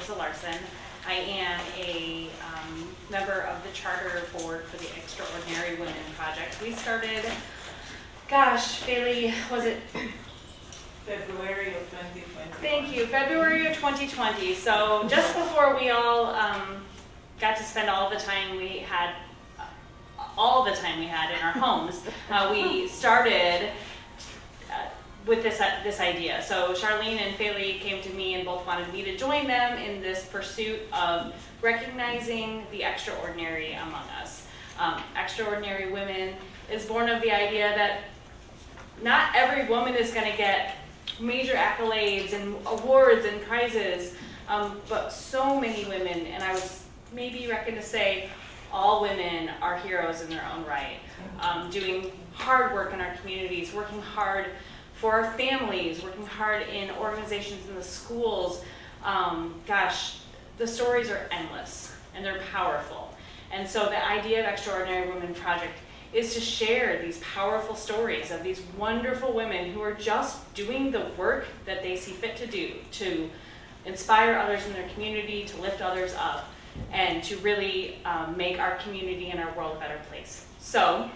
Larson. I am a member of the charter board for the Extraordinary Women Project. We started, gosh, Bailey, was it? February of 2020. Thank you, February of 2020. So just before we all got to spend all the time we had in our homes, we started with this idea. So Charlene and Bailey came to me and both wanted me to join them in this pursuit of recognizing the extraordinary among us. Extraordinary Women is born of the idea that not every woman is going to get major accolades and awards and prizes, but so many women, and I would maybe reckon to say all women are heroes in their own right, doing hard work in our communities, working hard for our families, working hard in organizations in the schools. Gosh, the stories are endless and they're powerful. And so the idea of Extraordinary Women Project is to share these powerful stories of these wonderful women who are just doing the work that they see fit to do, to inspire others in their community, to lift others up, and to really make our community and our world a better place. So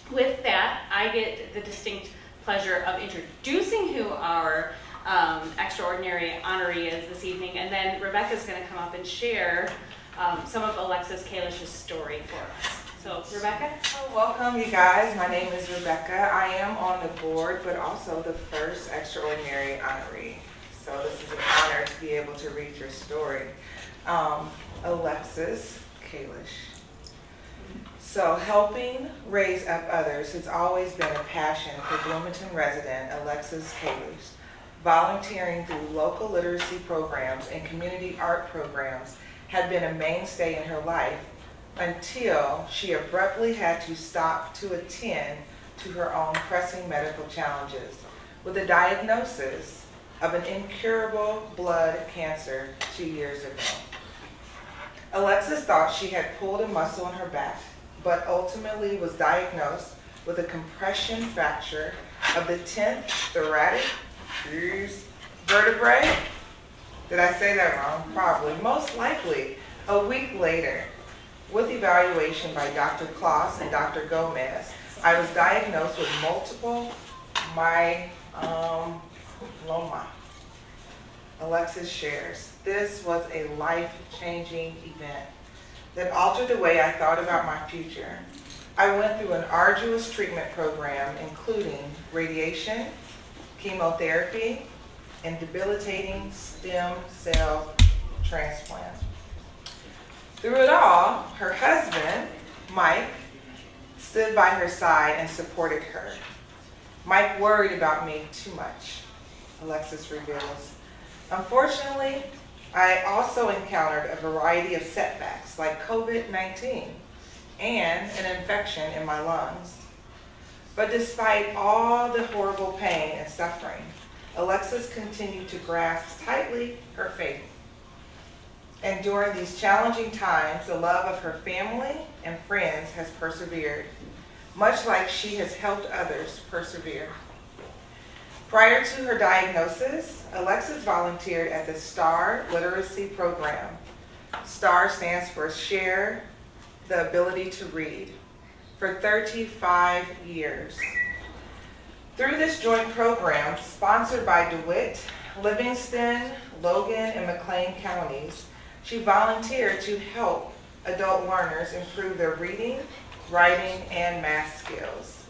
with that, I get the distinct pleasure of introducing who our extraordinary honoree is this evening, and then Rebecca's going to come up and share some of Alexis Kalish's story for us. So, Rebecca? Welcome, you guys. My name is Rebecca. I am on the board, but also the first Extraordinary honoree. So this is an honor to be able to read your story. Alexis Kalish. So helping raise up others has always been a passion for Bloomington resident Alexis Kalish. Volunteering through local literacy programs and community art programs had been a mainstay in her life until she abruptly had to stop to attend to her own pressing medical challenges with a diagnosis of an incurable blood cancer 2 years ago. Alexis thought she had pulled a muscle in her back, but ultimately was diagnosed with a compression fracture of the 10th thoracic vertebrae. Did I say that wrong? Probably. Most likely a week later, with evaluation by Dr. Kloss and Dr. Gomez, I was diagnosed with multiple myeloma. Alexis shares, this was a life-changing event that altered the way I thought about my future. I went through an arduous treatment program, including radiation, chemotherapy, and debilitating stem cell transplant. Through it all, her husband, Mike, stood by her side and supported her. Mike worried about me too much, Alexis reveals. Unfortunately, I also encountered a variety of setbacks like COVID-19 and an infection in my lungs. But despite all the horrible pain and suffering, Alexis continued to grasp tightly her faith. And during these challenging times, the love of her family and friends has persevered, much like she has helped others persevere. Prior to her diagnosis, Alexis volunteered at the STAR Literacy Program. STAR stands for Share the Ability to Read, for 35 years. Through this joint program, sponsored by DeWitt, Livingston, Logan, and McLean counties, she volunteered to help adult learners improve their reading, writing, and math skills.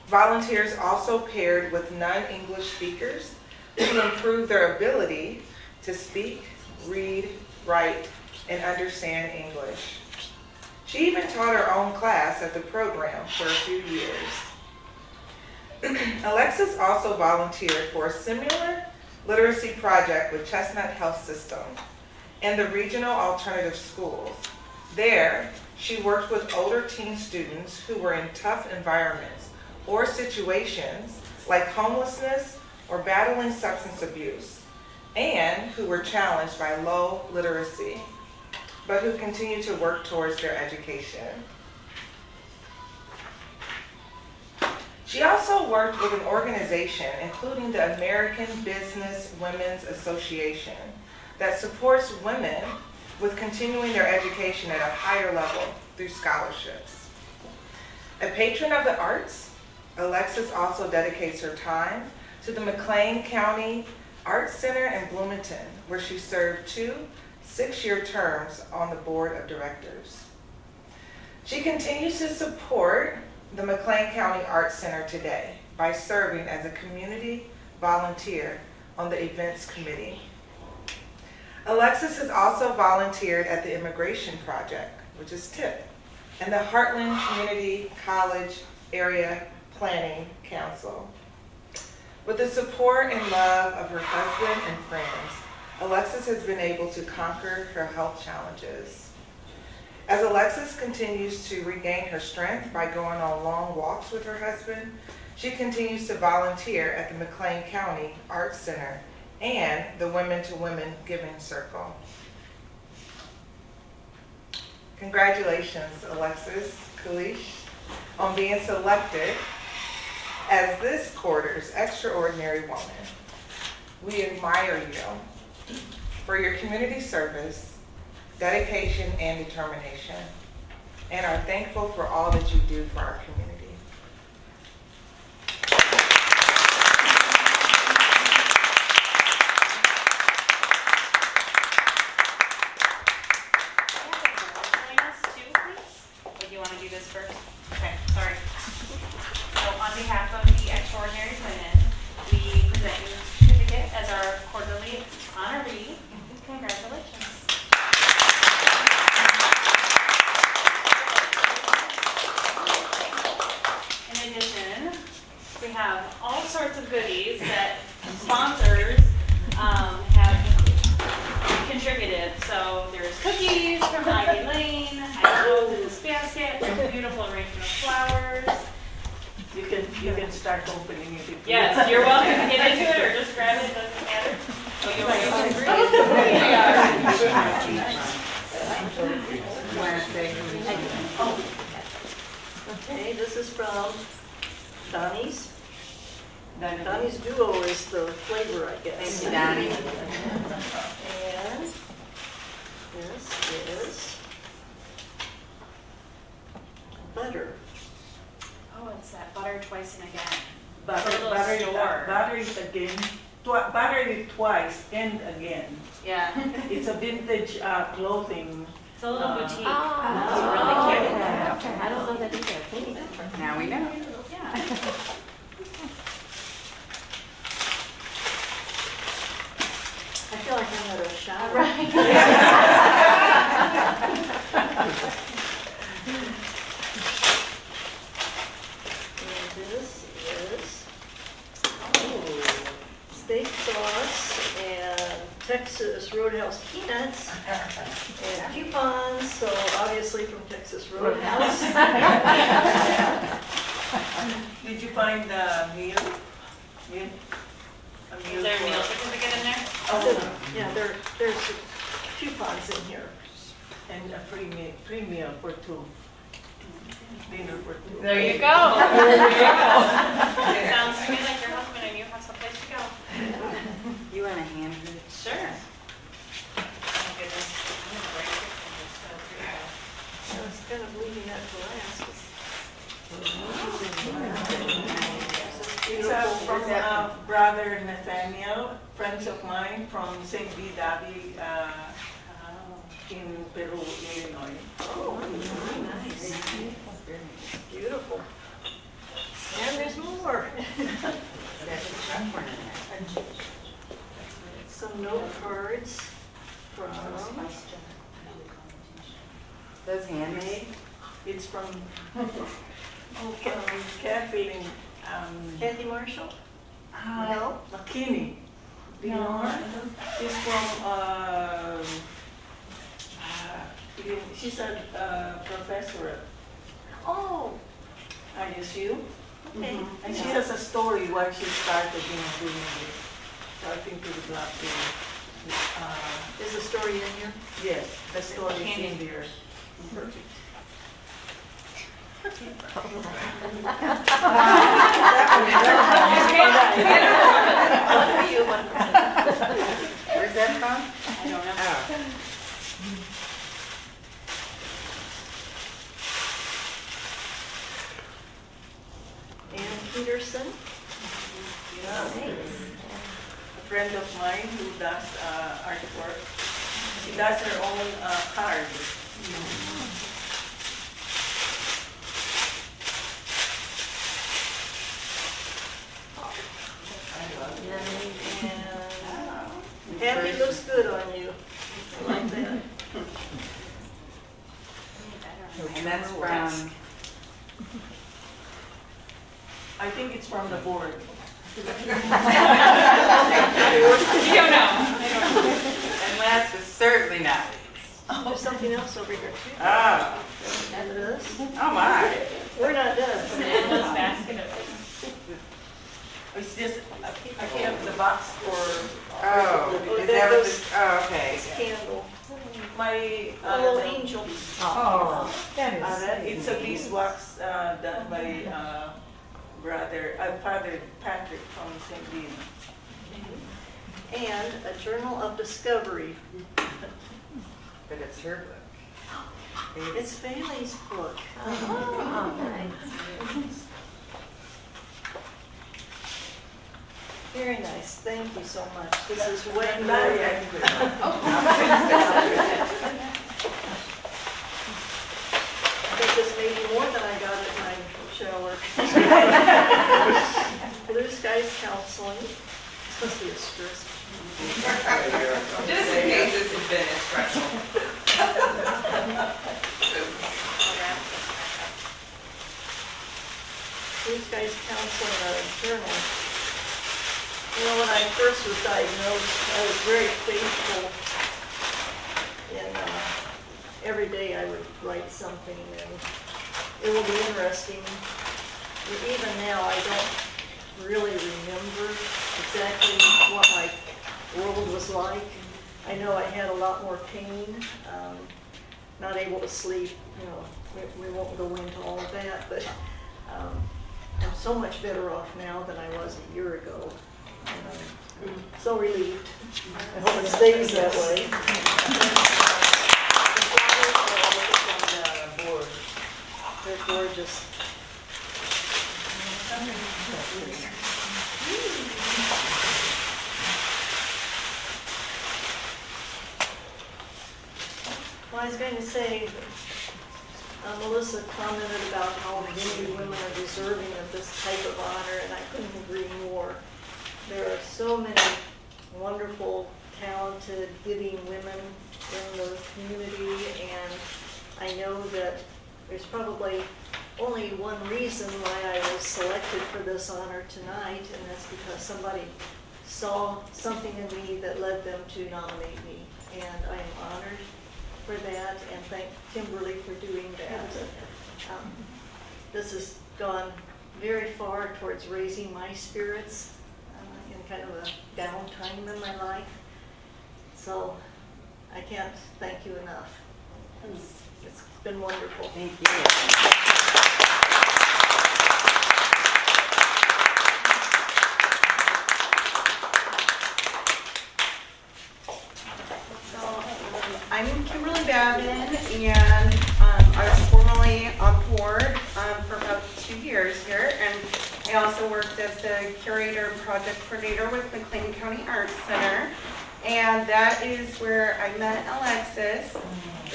Volunteers also paired with non-English speakers to improve their ability to speak, read, write, and understand English. She even taught her own class at the program for a few years. Alexis also volunteered for a similar literacy project with Chestnut Health System and the regional alternative schools. There, she worked with older teen students who were in tough environments or situations like homelessness or battling substance abuse, and who were challenged by low literacy, but who continue to work towards their education. She also worked with an organization, including the American Business Women's Association, that supports women with continuing their education at a higher level through scholarships. A patron of the arts, Alexis also dedicates her time to the McLean County Arts Center in Bloomington, where she served 2 6-year terms on the board of directors. She continues to support the McLean County Arts Center today by serving as a community volunteer on the events committee. Alexis has also volunteered at the Immigration Project, which is TIP, and the Heartland Community College Area Planning Council. With the support and love of her husband and friends, Alexis has been able to conquer her health challenges. As Alexis continues to regain her strength by going on long walks with her husband, she continues to volunteer at the McLean County Arts Center and the Women to Women Giving Circle. Congratulations, Alexis Kalish, on being selected as this quarter's Extraordinary Woman. We admire you for your community service, dedication, and determination, and are thankful for all that you do for our community. First. Okay, sorry. So on behalf of the Extraordinary Women, we present you a certificate as our quarterly honoree. Congratulations. In addition, we have all sorts of goodies that sponsors have contributed. So there's cookies from Ivy Lane, I know in this basket, there's a beautiful arrangement of flowers. You can start opening it. If Yes, you're welcome to get into it or just grab it, doesn't matter. So you'll be able to Okay, this is from Donnie's. Donnie's Duo is the flavor, I guess. Thank you, Donnie. And this is butter. Oh, it's that butter twice and again. Butter, For a little butter, store. butter it again. Butter it twice and again. Yeah, It's a vintage clothing. it's a little boutique. Oh, It's really cute. okay. I don't know that either. Now we know. Yeah. I feel like I'm at a shower. Right. And this is steak sauce and Texas Roadhouse peanuts and coupons, so obviously from Texas Roadhouse. Did you find the meal? Is there a meal certificate in there? Oh, yeah, there's coupons in here and a free meal for 2. Dinner for 2. There you go. There you go. Sounds to me like your husband and you have someplace to go. You want a hand? Sure. Oh goodness. I'm gonna break it from this stuff here. I was kind of leaving that for last. It's from brother Nathaniel, friends of mine from St. B. Dhabi in Peru, Illinois. Oh, nice. Beautiful. And there's more. Some note cards from, Those handmade? it's from Kathleen. Kathy Marshall? No. McKinney. Do you know her? She's from, she's a professor Oh. at ISU. Okay. And she has a story why she started doing this. So I think we would love to. Is the story in here? Yes, the story is in there. Perfect. One for you, one for me. Where's that from? I don't know. Oh. Ann Peterson, a friend of mine who does artwork. She does her own card. And Happy looks good on you. I like that. And that's from, I think it's from the board. You don't know. and last but certainly not. There's something else over here too. Oh, And this. oh my. We're not done. Bananas basket of It's just, I have the box for Oh, is that what the, oh, okay. this candle. My little angel. Oh, that is It's a beeswax done by Father Patrick from St. Dean. And a journal of discovery. But it's her book. It's Bailey's book. Very nice, thank you so much. This is way more. I think this may be more than I got at my shower. Blue Skies Counseling. This must be a stress. Just in case this has been a stressful. Blue Skies Counseling Journal. You know, when I first was diagnosed, I was very faithful in every day I would write something, and it will be interesting. Even now, I don't really remember exactly what my world was like. I know I had a lot more pain, not able to sleep. You know, we won't go into all of that, but I'm so much better off now than I was a year ago. And I'm so relieved. I hope it stays that way. They're gorgeous. Well, I was going to say, Melissa commented about how many women are deserving of this type of honor, and I couldn't agree more. There are so many wonderful, talented, giving women in the community, and I know that there's probably only one reason why I was selected for this honor tonight, and that's because somebody saw something in me that led them to nominate me, and I am honored for that, and thank Kimberly for doing that. This has gone very far towards raising my spirits in kind of a down time in my life. So I can't thank you enough. It's been wonderful. Thank you. I'm Kimberly Babin, and I was formerly on board for about 2 years here, and I also worked as the curator and project coordinator with McLean County Arts Center, and that is where I met Alexis,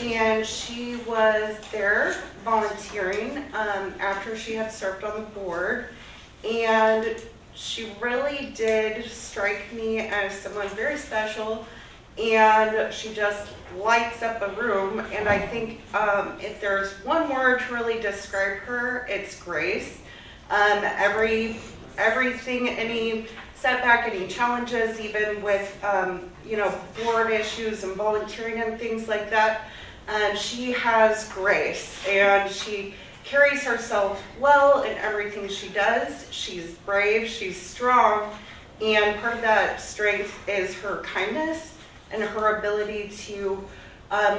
and she was there volunteering after she had served on the board, and she really did strike me as someone very special, and she just lights up a room. And I think if there's one word to really describe her, it's grace. Everything, any setback, any challenges, even with board issues and volunteering and things like that, she has grace, and she carries herself well in everything she does. She's brave, she's strong, and part of that strength is her kindness and her ability to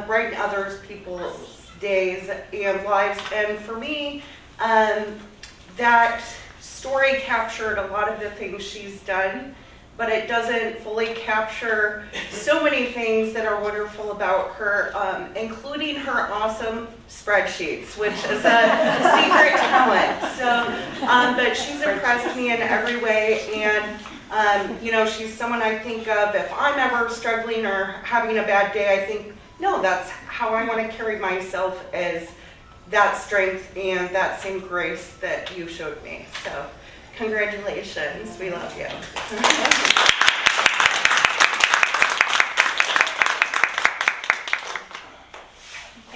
brighten other people's days and lives. And for me, that story captured a lot of the things she's done but it doesn't fully capture so many things that are wonderful about her, including her awesome spreadsheets, which is a secret talent. So, but she's impressed me in every way, and you know, she's someone I think of if I'm ever struggling or having a bad day. I think, no, that's how I want to carry myself, as that strength and that same grace that you showed me. So congratulations, we love you.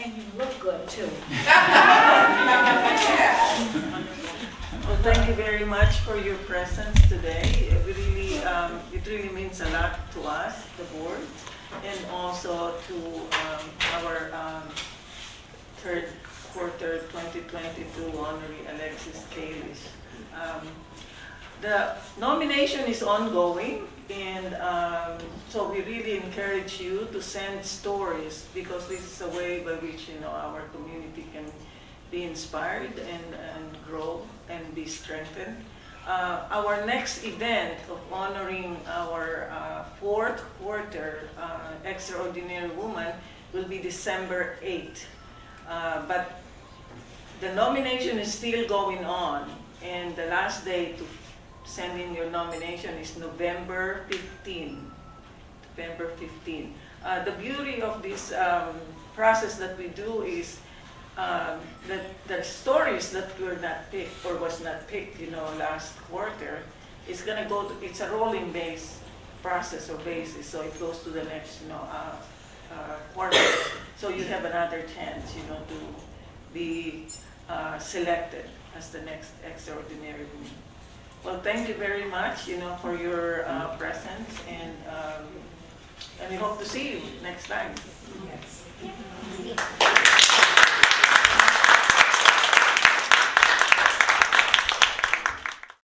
And you look good too. Well, thank you very much for your presence today. It really means a lot to us, the board, and also to our third quarter 2022 honoree Alexis Kalish. The nomination is ongoing, and so we really encourage you to send stories, because this is a way by which, you know, our community can be inspired and grow and be strengthened. Our next event of honoring our fourth quarter extraordinary woman will be December 8th. But the nomination is still going on, and the last day to send in your nomination is November 15. November 15. The beauty of this process that we do is that the stories that were not picked or was not picked, you know, last quarter, is going to go to, it's a rolling base process or basis, so it goes to the next, you know, quarter. So you have another chance, you know, to be selected as the next extraordinary woman. Well, thank you very much, you know, for your presence, and we hope to see you next time.